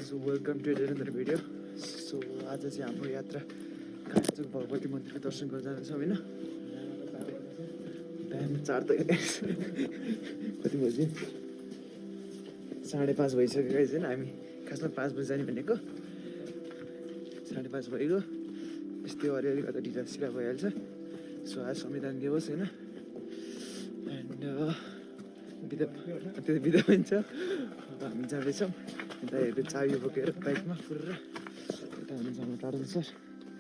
So welcome to another video. So आज चाहिँ हाम्रो यात्रा कालिम्पोङ भगवती मन्दिरको दर्शन गर्न जाँदैछौँ होइन बिहान 4 त कति बज्यो 5:30 भइसक्यो गाइस होइन हामी खासमा 5 बजे जाने भनेको 5:30 भइगयो यस्तै अलिअलि कता ढिला सिला भइहाल्छ सो आज संविधान दिवस होइन एन्ड बिदा पनि छ अब हामी जाँदैछौँ अन्त हेर्दै चाबी बोकेर बाइकमा पुरा यता हुनुहुन्छ हाम्रो टाढो सर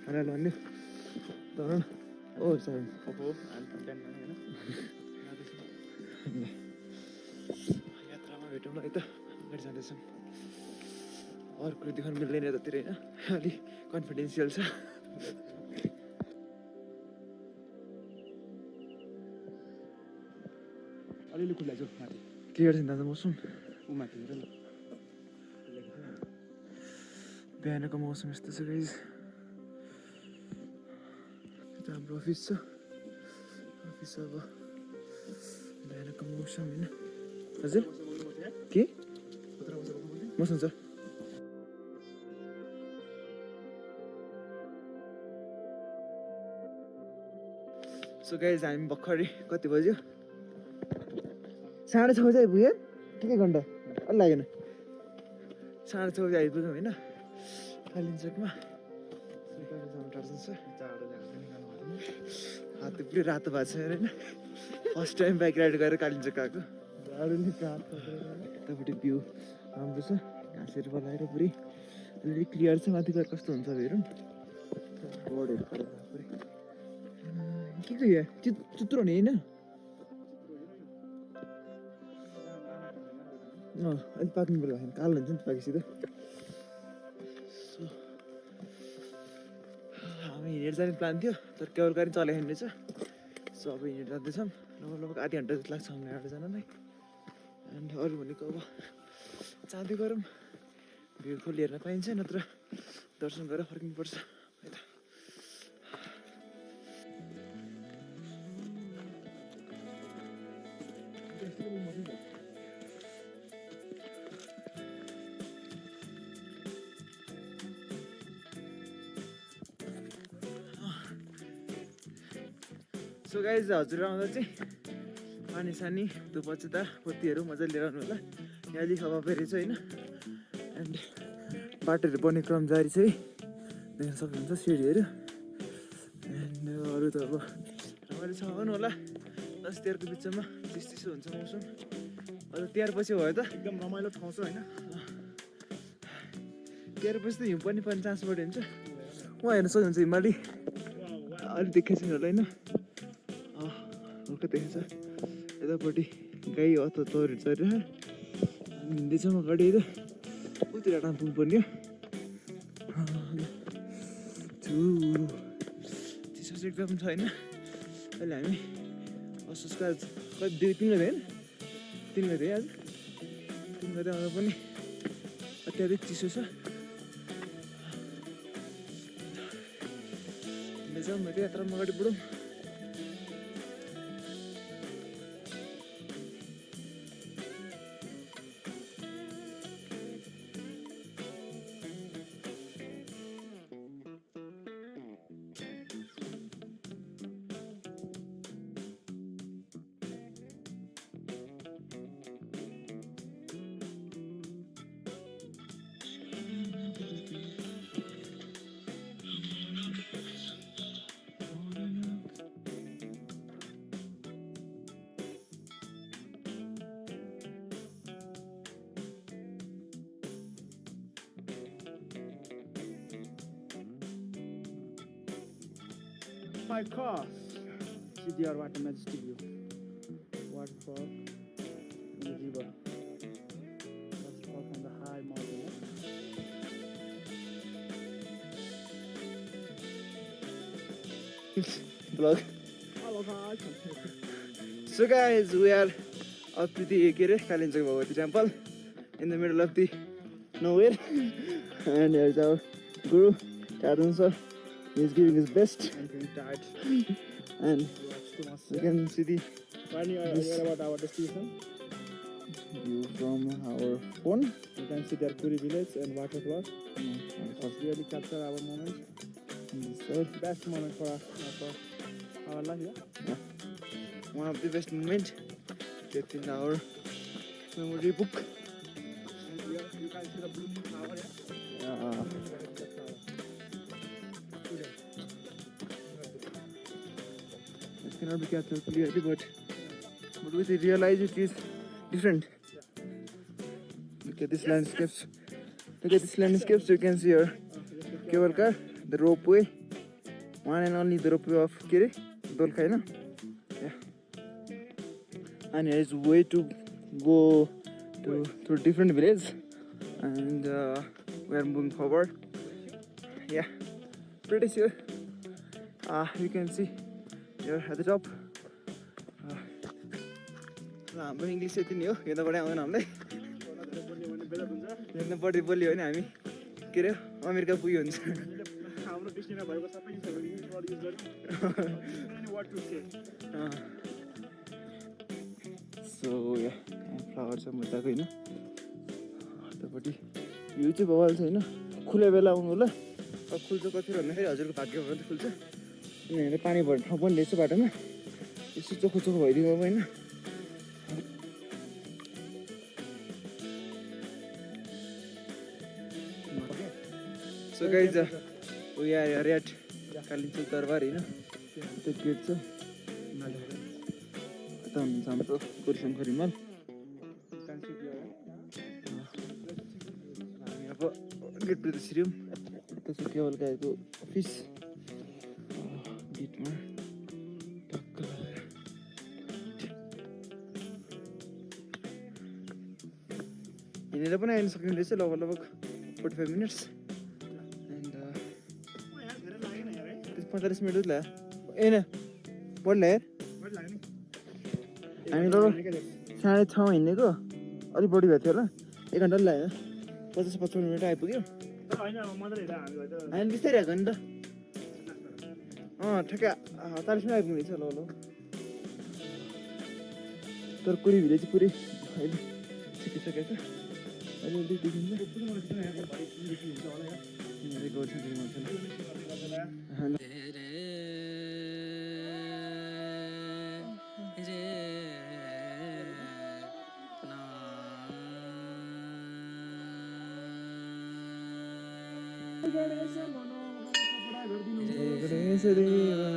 खाना भन्यो तर ओ सर यात्रामा भेटौँ ल यता अगाडि जाँदैछौँ अर्को देखाउनु मिल्दैन यतातिर होइन अलिक कन्फिडेन्सियल छ अलिअलि खुल्ला छु माथि के गर्छ दाजु मौसम माथि हेर न बिहानको मौसम यस्तो छ गाइस यता हाम्रो अफिस छ अफिस अब बिहानको मौसम होइन हजुर के मौसम छ सो गाइस हामी भर्खरै कति बज्यो 6:30 बजे आइपुग्यो के घन्टा अलि लागेन 6:30 बजे आइपुग्यौँ होइन कालिम्पोङमा हात पुरै रातो भएको छ होइन फर्स्ट टाइम बाइक राइड गरेर कालिम्पोङ आएको यतापट्टि भ्यू राम्रो छ घाँसहरू बनाएर पुरै अलिअलि क्लियर छ माथि गएर कस्तो हुन्छ हेरौँ बोर्डहरू परेर पुरै के यो चित्रो हुने होइन अलिक पाक्नु पर्यो कालो हुन्छ नि त पाकेपछि त हामी हिँडेर जाने प्लान थियो तर केवल गाडी चलाइहाल्ने छ सो अब हिँडेर जाँदैछौँ लगभग आधी घन्टा जस्तो लाग्छ हामीलाई यहाँबाट जानलाई एन्ड अरू भनेको अब जाँदै गरौँ भिड फुल हेर्न पाइन्छ नत्र दर्शन गरेर फर्किनुपर्छ यता सो गाइज हजुर आउँदा चाहिँ पानी सानी धुपचुता पोतीहरू मजाले लिएर आउनु होला यहाँ अलिक हावा फेरि छ होइन एन्ड बाटोहरू बन्ने क्रम जारी छ है देख्न सक्नुहुन्छ सिँढीहरू एन्ड अरू त अब रमाइलो छ आउनु होला 10-13 को बिचमा चिसो हुन्छ मौसम अझ 13 पछि भयो त एकदम रमाइलो ठाउँ छ होइन 13 पछि त हिउँ पनि चान्स बढी हुन्छ उहाँ हेर्न सक्नुहुन्छ हिमाली अलिक देखेको छैन होला होइन हल्का देखेको छ यतापट्टि गाई अथवा तोरीहरू चढेर हिँड्दैछौँ अगाडि त कति टाढा पुग्नुपर्ने चिसो चाहिँ एकदम छ होइन अहिले हामी असोजको आज कति 3 गते होइन 3 गते आज 3 गते आउँदा पनि अत्याधिक चिसो छ जाउँ मैले यात्रामा अगाडि बढौँ My car. CDR water majestic view. Waterfall and the river. Waterfall from the high mountain. Vlog. Hello guys. So guys, we are up to the Kalinchak Bhagavati temple in the middle of the nowhere and here's our guru, Tadun sir. He's giving his best I'm feeling tired. and Too much. you can see the Finally, are you aware about our destination? view from our phone. You can see their Puri village and water flood. It's really capture our moment. This side. Best moment for our life, yeah? One of the best moment kept in our memory book. And here you can see the blooming flower, yeah? It cannot be captured clearly, but with the real eyes it is different. Look at this landscapes. Look at this landscapes. You can see your cable car, the ropeway, one and only the ropeway of Kiri, Dolkaina. Yeah. And here is way to go to a different village, and we are moving forward. Yeah, pretty sure. You can see here at the top. हाम्रो English यति नै हो, यताबाटै आउँदैन हामीलाई। यतापट्टि बोल्यो भने हामी के अरे अमेरिका पुग्यो हुन्छ। हाम्रो कृष्ण भएको सबै वर्ड युज गरी any word to say. So yeah flower छ मजाको होइन, यतापट्टि भ्यू चाहिँ बवाल छ होइन। खुले बेला आउनु होला, अब खुल्छ कति भन्दाखेरि हजुरको भाग्य भयो भने खुल्छ। किनभने पानी भर्ने ठाउँ पनि रहेछ बाटोमा, यसो चोखो चोखो भइदिनु अब होइन। So guys, we are here at Kalinchal Darbar होइन, त्यो गेट छ। यता हुनुहुन्छ हाम्रो गुरुशङ्कर हिमाल। हामी अब गेटबाट छिर्यौँ। यता छ केवल गाईको अफिस, गेटमा टक्क लगाएर। हिँडेर पनि आइनु सक्ने रहेछ लगभग 45 मिनट्स। 45 मिनट उतला ए न बढ्ला यार। हामी लगभग 6:30 हिँडेको, अलिक बढी भएको थियो होला, 1 घन्टा लाग्यो। 50-55 मिनट आइपुग्यो। हामी बिस्तारै आएको नि त, ठ्याक्कै 48 मिनट आइपुग्ने रहेछ। ल तर कुरी भिलेज चाहिँ पुरै अहिले सिकिसकेको छ, अलिअलि देखिन्छ। गणेश देवा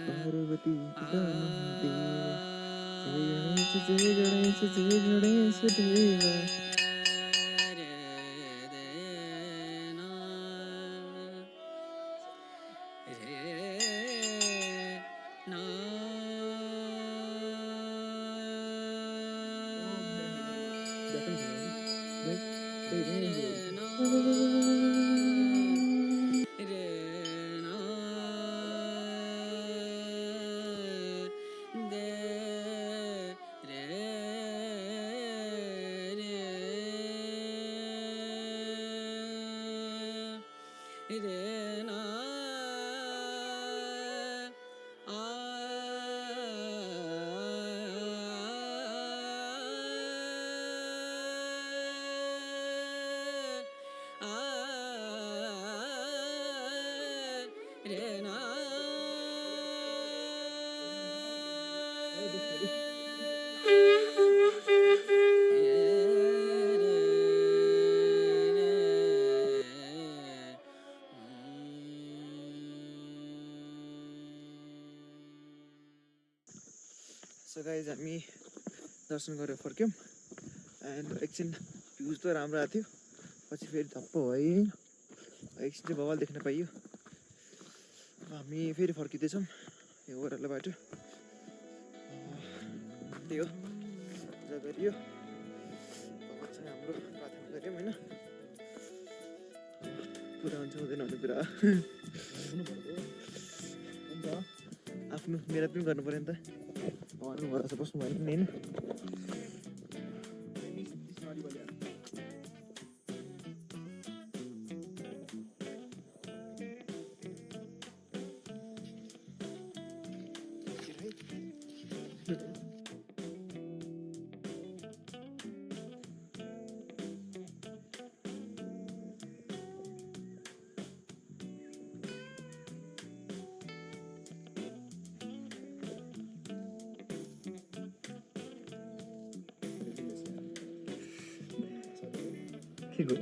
पार्वती जय गणेश देवा। सो गाइज हामी दर्शन गरेर फर्क्यौँ एन्ड एकछिन भ्युज त राम्रो आएको थियो, पछि फेरि धप्प भयो, एकछिन चाहिँ बवाल देख्न पाइयो। हामी फेरि फर्किँदैछौँ यो ओह्रालो बाटो। त्यही हो पूजा गरियो, अब चाहिँ हाम्रो प्रार्थना गऱ्यौँ होइन, पुरा हुन्छ हुँदैन भन्ने कुरा आफ्नो मेहनत पनि गर्नु पऱ्यो नि त। भन्नु भरोसा बस्नु भयो नि होइन। के को